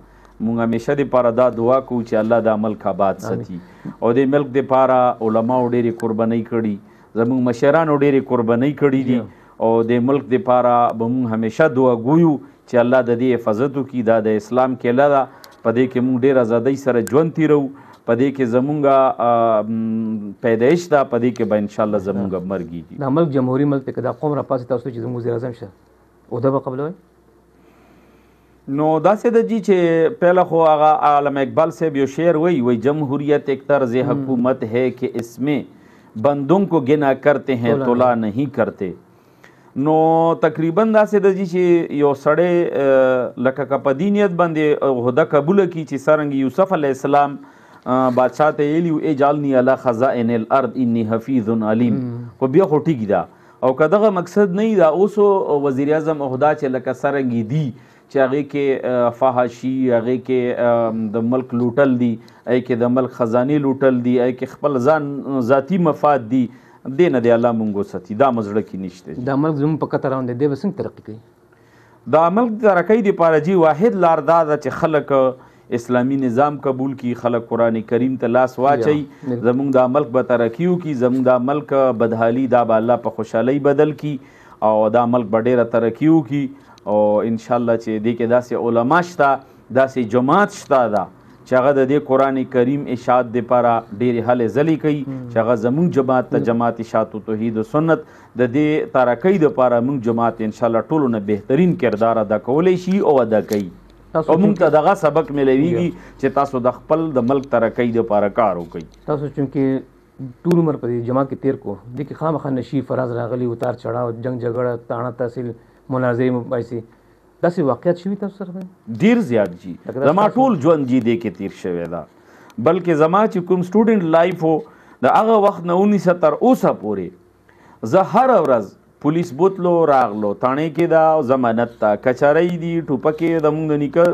مونږ همیشه دپاره دا دعا کوو چې الله دا ملک آباد ساتي او د ملک دپاره علماو ډېرې قربانۍ کړي زمونږ مشرانو ډېرې قربانۍ کړي دي او د ملک دپاره به مونږ همیشه دعا ګویو چې الله د دې حفاظت وکړي. دا د اسلام کیله ده په دې کې مونږ ډېر ازادۍ سره ژوند تېرو په دې کې زمونږ پیدایش ده په دې کې به انشاءالله زمونږ مرګ کېږي. دا ملک جمهوري ملک دی که دا قوم راپاسې تاسو چې زموږ وزیر اعظم شه عهده به قبلوئ؟ نو داسې ده جی چې پہله خو هغه عالم اقبال صاحب یو شعر وی جمہوریت ایک طرز حکومت ہے کہ اس میں بندوں کو گنا کرتے ہیں تولا نہیں کرتے. نو تقریبا داسې ده جی چې یو سړی لکه که په دینیت باندې عهده قبوله کړي چې څرنګه یوسف علیه السلام بادشاه ته ویلي و اجعلني علی خزائن الارض انی حفیظ علیم خو بیا خو ټیک ده او که دغه مقصد نه وي دا اوس وزیر اعظم عهده چې لکه څرنګې دي چې هغې کې فحاشي هغې کې د ملک لوټل دي هغې کې د ملک خزانې لوټل دي هغې کې خپل ځان ذاتي مفاد دي دې نه دی الله مونږ وساتي دا مزړه کې نشته. دا ملک زموږ په قطر روان دی دی به څنګه ترقي کوي؟ دا ملک ترقۍ دپاره جي واحد لار دا ده چې خلک اسلامي نظام قبول کی خلک قرآن کریم ته لاس واچي زمونږ دا ملک به ترقي وکړي زمونږ دا ملک بدحالي دا به الله په خوشحالۍ بدل کی او دا ملک به ډېره ترقي وکړي او انشاءالله چې دې کې داسې علما شته داسې جماعت شته ده چې هغه د دې قرآن کریم اشاعت دپاره ډېرې هلې ځلې کوي چې هغه زمونږ جماعت ته جماعت اشاعت و توحید و سنت د دې ترقۍ دپاره مونږ جماعت انشاءالله ټولو نه بهترین کردار ادا کولی شي او ادا کوي او مونږ ته دغه سبق ملویږي چې تاسو د خپل د ملک ترقۍ دپاره کار وکړئ. تاسو چونکې ټول عمر په دې جماعت کې تیر کو دې کې خامخا نشي فراز راغلي اتار چړاو جنگ جګړه تاڼه تحصیل منازعې مباحثې داسې واقعیت شوي تاسو سره ډېر زیات جي زما ټول ژوند جي دې کې تیر شوی ده بلکې زما چې کوم سټوډنټ لایف و د هغه وخت نه ونیسه تر اوسه پورې زه هره ورځ پولیس بوتلو راغلو تاڼې کې دا ضمانت ته کچارۍ دي ټوپکې د مونږ د نیکه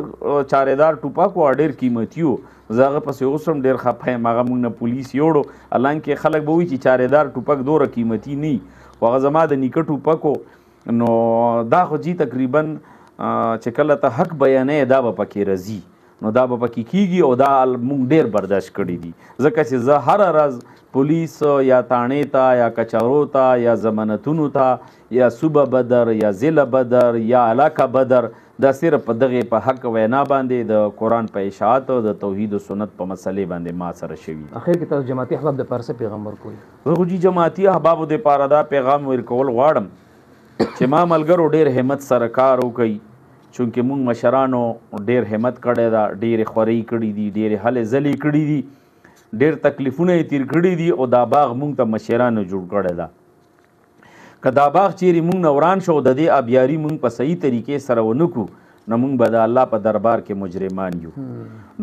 چارېدار ټوپک و ډېر قیمتي و زه هغه پسې اوس هم ډېر خفه یم هغه مونږ نه پولیس یوړو حالانکې خلک به وایي چې چارېدار ټوپک دومره قیمتي نه خو هغه زما د نیکه ټوپک و نو دا خو جي تقریبا چې کله ته حق بیانې دا به پکې راځي نو دا به پکې کېږي او دا مونږ ډېر برداشت کړي دي ځکه چې زه هره ورځ پولیس یا تاڼې ته یا کچارو ته یا ضمانتونو ته یا صوبه بدر یا ضلع بدر یا علاقه بدر دا صرف په دغې په حق وینا باندې د قرآن په اشاعت او د توحید و سنت په مسلې باندې ما سره شوي. اخر کې تاسو جماعتي احباب دپاره څه پیغام ورکوئ؟ زه خو جي جماعتي احبابو دپاره دا پیغام ورکول غواړم چې ما ملګرو ډېر همت سره کار وکړئ چونکې مونږ مشرانو ډېر همت کړی ده ډېرې خورۍ کړي دي ډېرې هلې ځلې کړي دي ډېر تکلیفونه یې تیر کړي دي او دا باغ مونږ ته مشرانو جوړ کړی ده که دا باغ چیرې مونږ نه وران شو د دې آبیاري مونږ په صحیح طریقې سره ونه کړو نو مونږ به د الله په دربار کې مجرمان یو.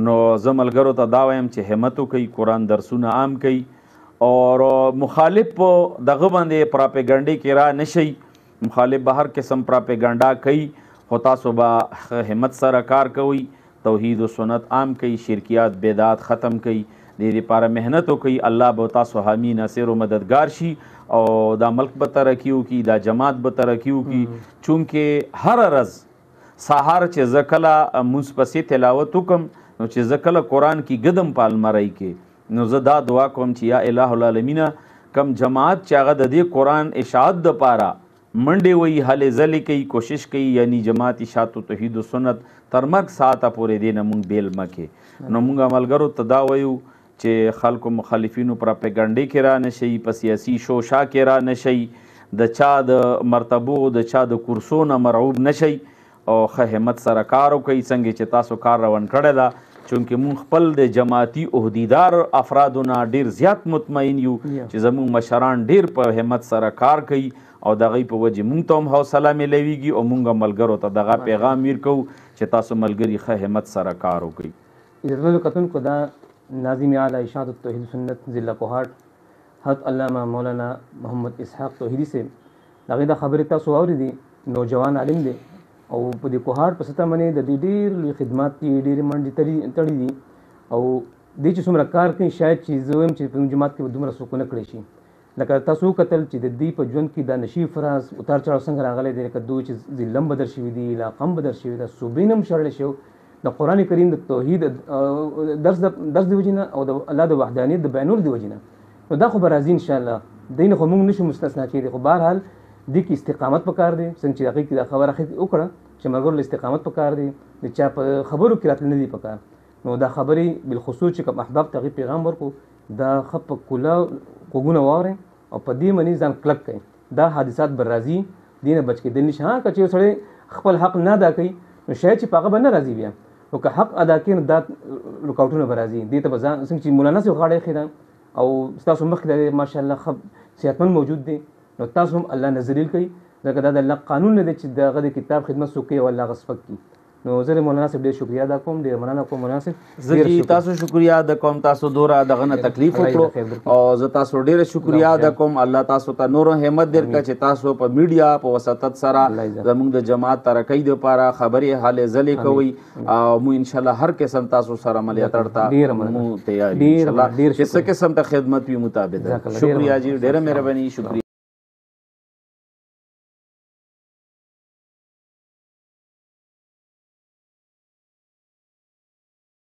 نو زه ملګرو ته دا وایم چې همت وکړئ قرآن درسونه عام کوي او مخالف په دغه باندې پراپیګنډې کې را نشئ مخالف به هر قسم پراپیګنډا کوي خو تاسو به همت سره کار کوئ توحید و سنت عام کوي شرکیات بدعات ختم کوي دې لپاره محنت وکړئ، الله به تاسو حامی ناصر او مددگار شي او دا ملک به ترقي وکړي، دا جماعت به ترقي وکړي. چونکې هر ورځ سهار چې زه کله مونځ پسې تلاوت وکړم نو چې زه کله قرآن کې ګدم په المرۍ کې نو زه دا دعا کوم چې یا الہ العالمین کم جماعت چې هغه د دې قرآن اشاعت دپاره منډې وهي هلې ځلې کوي، کوشش کوي، یعنی جماعت اشاعت و توحید و سنت تر مرګ ساعته پورې دې نه مونږ بیل مه کې. نو مونږ عملګرو ته دا وایو چې خلکو مخالفینو پراپیګنډې کې را نشئ، په سیاسي شوشا کې را نشئ، د چا د مرتبو د چا د کورسو نه مرعوب نشئ او ښه همت سره کار وکئ څنګه چې تاسو کار روان کړی ده. چونکې مونږ خپل د جماعتي عهدیدار افرادو نه ډېر زیات مطمئن یو چې زمونږ مشران ډېر په همت سره کار کوي او د هغوی په وجې مونږ ته هم حوصله میلویږي او مونږ ملګرو ته دغه پیغام ورکوو چې تاسو ملګري ښه همت سره کار وکړئ. عزتمندو کتونکو دا ناظم اعلی اشاعت توحید سنت ضلع کوهاټ حضرت علامه مولانا محمد اسحاق توحیدی صاحب د هغې دا خبرې تاسو واورېدې، نوجوان عالم دی او په دې کوهاټ په سطح باندې د دې ډېر لوی خدمات دي، ډېرې منډې تړي دي او دې چې څومره کار کوي شاید چې زه وایم چې په جماعت کې به دومره څوک ونه کړی شي. لکه تاسو وکتل چې د دې په ژوند کې دا نشیب فراز اتار چړاو څنګه راغلی دی، لکه دوی چې ضلع هم بدل شوي دي، علاقه هم بدل شوې ده، صوبې هم شړلی شوی د قرآن کریم د توحید درس د وجې نه او د الله د وحدانیت د بیانولو د وجې نه. نو دا خو به راځي انشاءالله، دی نه خو موږ نشو مستثنا کېدی، خو بهرحال دې کې استقامت پکار دی. څنګه چې هغې کې دا خبره وکړه چې ملګرو له استقامت پکار دی، د چا په خبرو کې راتلل نه دي پکار. نو دا خبرې بالخصوص چې کوم احباب ته هغې پیغام ورکړو دا ښه په کله غوږونه واورئ او په دې باندې ځان کلک کړئ. دا حادثات به راځي، دې نه بچ کېدل نشي. ها که چې یو سړی خپل حق نه ادا کوي نو شاید چې په هغه به نه راځي بیا، نو که حق ادا کوي نو دا رکاوټونه به راځي. دې ته به ځان څنګه چې مولانا صاحب غاړه ایښې ده او ستاسو مخکې د ماشاءالله ښه صحتمند موجود دی، نو تاسو هم الله نه ذلیل کوئ، ځکه دا د الله قانون نه دی چې د هغه د کتاب خدمت څوک کوي او الله هغه سپک کړي. نو زه مولانا صاحب ډېر شکریه ادا کوم، ډېر مننه کوم مولانا صاحب. زه چې تاسو شکریه ادا کوم، تاسو دوره دغه نه تکلیف وکړو او زه تاسو ډېره شکریه ادا کوم. الله تاسو ته نور همت درکړي چې تاسو په میډیا په وساطت سره زموږ د جماعت ترقۍ دپاره خبرې هلې ځلې کوئ او مو انشاءالله هر قسم تاسو سره ملاتړ ته مو تیار یو انشاءالله چې څه قسم ته خدمت وي مطابق. شکریه جی، ډېره مهرباني، شکریه.